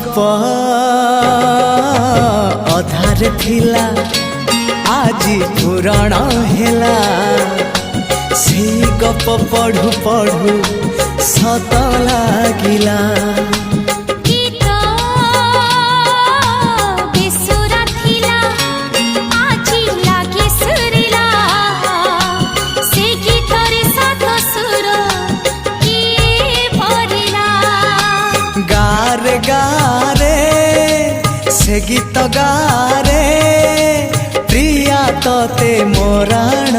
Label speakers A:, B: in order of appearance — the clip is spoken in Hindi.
A: गप अधार थिला आजी पुराण हेला से गप पढ़ु पढ़ु सत लागिला गारे गारे से गीत गारे प्रिया तोते मोराण